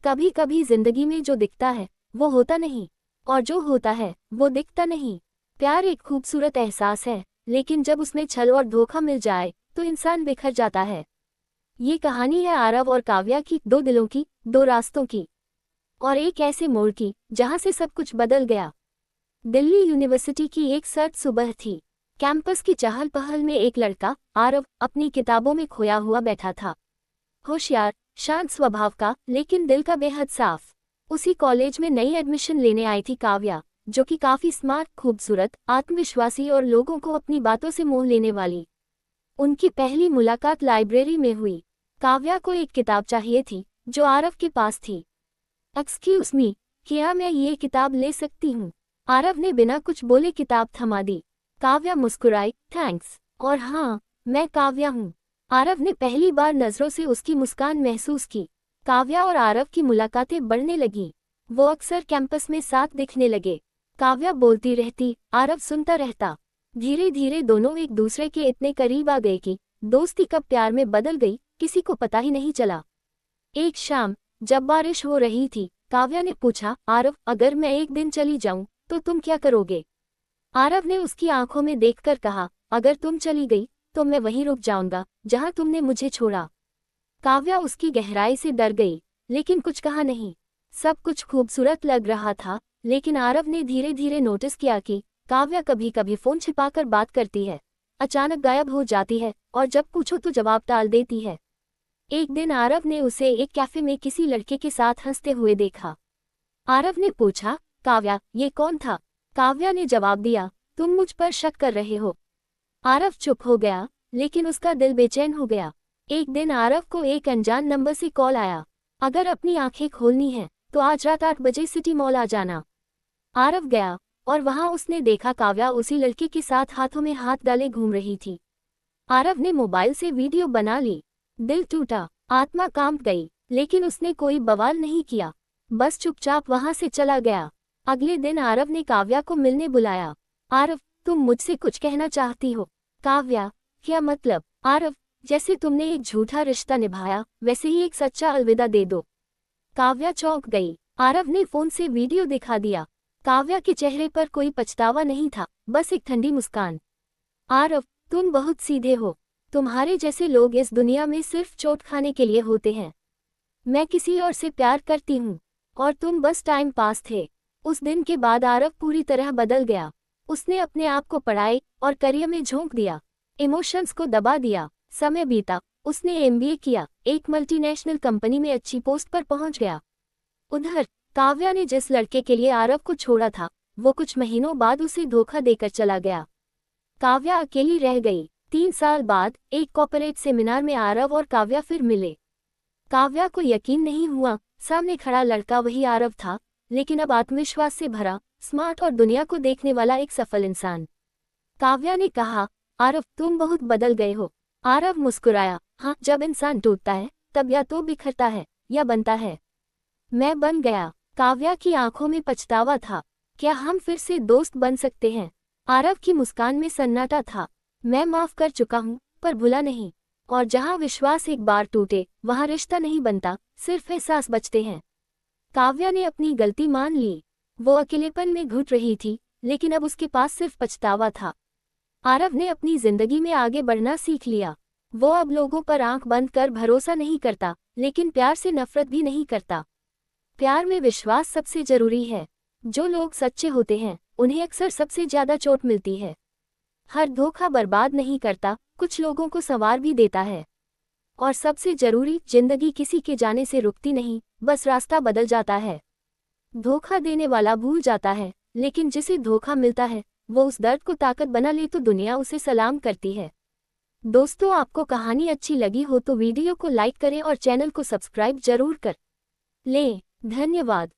कभी कभी जिंदगी में जो दिखता है वो होता नहीं, और जो होता है वो दिखता नहीं। प्यार एक खूबसूरत एहसास है, लेकिन जब उसमें छल और धोखा मिल जाए तो इंसान बिखर जाता है। ये कहानी है आरव और काव्या की, दो दिलों की, दो रास्तों की, और एक ऐसे मोड़ की जहां से सब कुछ बदल गया। दिल्ली यूनिवर्सिटी की एक सर्द सुबह थी। कैंपस की चहल पहल में एक लड़का, आरव, अपनी किताबों में खोया हुआ बैठा था। होशियार, शांत स्वभाव का, लेकिन दिल का बेहद साफ। उसी कॉलेज में नई एडमिशन लेने आई थी काव्या, जो कि काफी स्मार्ट, खूबसूरत, आत्मविश्वासी और लोगों को अपनी बातों से मोह लेने वाली। उनकी पहली मुलाकात लाइब्रेरी में हुई। काव्या को एक किताब चाहिए थी जो आरव के पास थी। एक्सक्यूज मी, क्या मैं ये किताब ले सकती हूँ? आरव ने बिना कुछ बोले किताब थमा दी। काव्या मुस्कुराई, थैंक्स, और हाँ, मैं काव्या हूँ। आरव ने पहली बार नजरों से उसकी मुस्कान महसूस की। काव्या और आरव की मुलाकातें बढ़ने लगीं। वो अक्सर कैंपस में साथ दिखने लगे। काव्या बोलती रहती, आरव सुनता रहता। धीरे धीरे दोनों एक दूसरे के इतने करीब आ गए कि दोस्ती कब प्यार में बदल गई, किसी को पता ही नहीं चला। एक शाम, जब बारिश हो रही थी, काव्या ने पूछा, आरव, अगर मैं एक दिन चली जाऊं तो तुम क्या करोगे? आरव ने उसकी आंखों में देखकर कहा, अगर तुम चली गई तो मैं वहीं रुक जाऊंगा जहां तुमने मुझे छोड़ा। काव्या उसकी गहराई से डर गई, लेकिन कुछ कहा नहीं। सब कुछ खूबसूरत लग रहा था, लेकिन आरव ने धीरे धीरे नोटिस किया कि काव्या कभी कभी फोन छिपाकर बात करती है, अचानक गायब हो जाती है, और जब पूछो तो जवाब टाल देती है। एक दिन आरव ने उसे एक कैफे में किसी लड़के के साथ हंसते हुए देखा। आरव ने पूछा, काव्या, ये कौन था? काव्या ने जवाब दिया, तुम मुझ पर शक कर रहे हो। आरव चुप हो गया, लेकिन उसका दिल बेचैन हो गया। एक दिन आरव को एक अनजान नंबर से कॉल आया, अगर अपनी आंखें खोलनी हैं तो आज रात 8 बजे सिटी मॉल आ जाना। आरव गया, और वहां उसने देखा काव्या उसी लड़के के साथ हाथों में हाथ डाले घूम रही थी। आरव ने मोबाइल से वीडियो बना ली। दिल टूटा, आत्मा कांप गई, लेकिन उसने कोई बवाल नहीं किया, बस चुपचाप वहां से चला गया। अगले दिन आरव ने काव्या को मिलने बुलाया। आरव, तुम मुझसे कुछ कहना चाहती हो? काव्या, क्या मतलब? आरव, जैसे तुमने एक झूठा रिश्ता निभाया वैसे ही एक सच्चा अलविदा दे दो। काव्या चौंक गई। आरव ने फोन से वीडियो दिखा दिया। काव्या के चेहरे पर कोई पछतावा नहीं था, बस एक ठंडी मुस्कान। आरव, तुम बहुत सीधे हो। तुम्हारे जैसे लोग इस दुनिया में सिर्फ चोट खाने के लिए होते हैं। मैं किसी और से प्यार करती हूँ, और तुम बस टाइम पास थे। उस दिन के बाद आरव पूरी तरह बदल गया। उसने अपने आप को पढ़ाई और करियर में झोंक दिया, इमोशंस को दबा दिया। समय बीता, उसने एमबीए किया, एक मल्टीनेशनल कंपनी में अच्छी पोस्ट पर पहुंच गया। उधर काव्या ने जिस लड़के के लिए आरव को छोड़ा था, वो कुछ महीनों बाद उसे धोखा देकर चला गया। काव्या अकेली रह गई। 3 साल बाद एक कॉर्पोरेट सेमिनार में आरव और काव्या फिर मिले। काव्या को यकीन नहीं हुआ, सामने खड़ा लड़का वही आरव था, लेकिन अब आत्मविश्वास से भरा, स्मार्ट और दुनिया को देखने वाला एक सफल इंसान। काव्या ने कहा, आरव, तुम बहुत बदल गए हो। आरव मुस्कुराया, हाँ, जब इंसान टूटता है तब या तो बिखरता है या बनता है। मैं बन गया। काव्या की आंखों में पछतावा था। क्या हम फिर से दोस्त बन सकते हैं? आरव की मुस्कान में सन्नाटा था। मैं माफ कर चुका हूँ, पर भुला नहीं। और जहाँ विश्वास एक बार टूटे वहाँ रिश्ता नहीं बनता, सिर्फ एहसास बचते हैं। काव्या ने अपनी गलती मान ली। वो अकेलेपन में घुट रही थी, लेकिन अब उसके पास सिर्फ पछतावा था। आरव ने अपनी जिंदगी में आगे बढ़ना सीख लिया। वो अब लोगों पर आंख बंद कर भरोसा नहीं करता, लेकिन प्यार से नफरत भी नहीं करता। प्यार में विश्वास सबसे जरूरी है। जो लोग सच्चे होते हैं उन्हें अक्सर सबसे ज्यादा चोट मिलती है। हर धोखा बर्बाद नहीं करता, कुछ लोगों को संवार भी देता है। और सबसे जरूरी, जिंदगी किसी के जाने से रुकती नहीं, बस रास्ता बदल जाता है। धोखा देने वाला भूल जाता है, लेकिन जिसे धोखा मिलता है वो उस दर्द को ताकत बना ले तो दुनिया उसे सलाम करती है। दोस्तों, आपको कहानी अच्छी लगी हो तो वीडियो को लाइक करें और चैनल को सब्सक्राइब जरूर कर लें। धन्यवाद।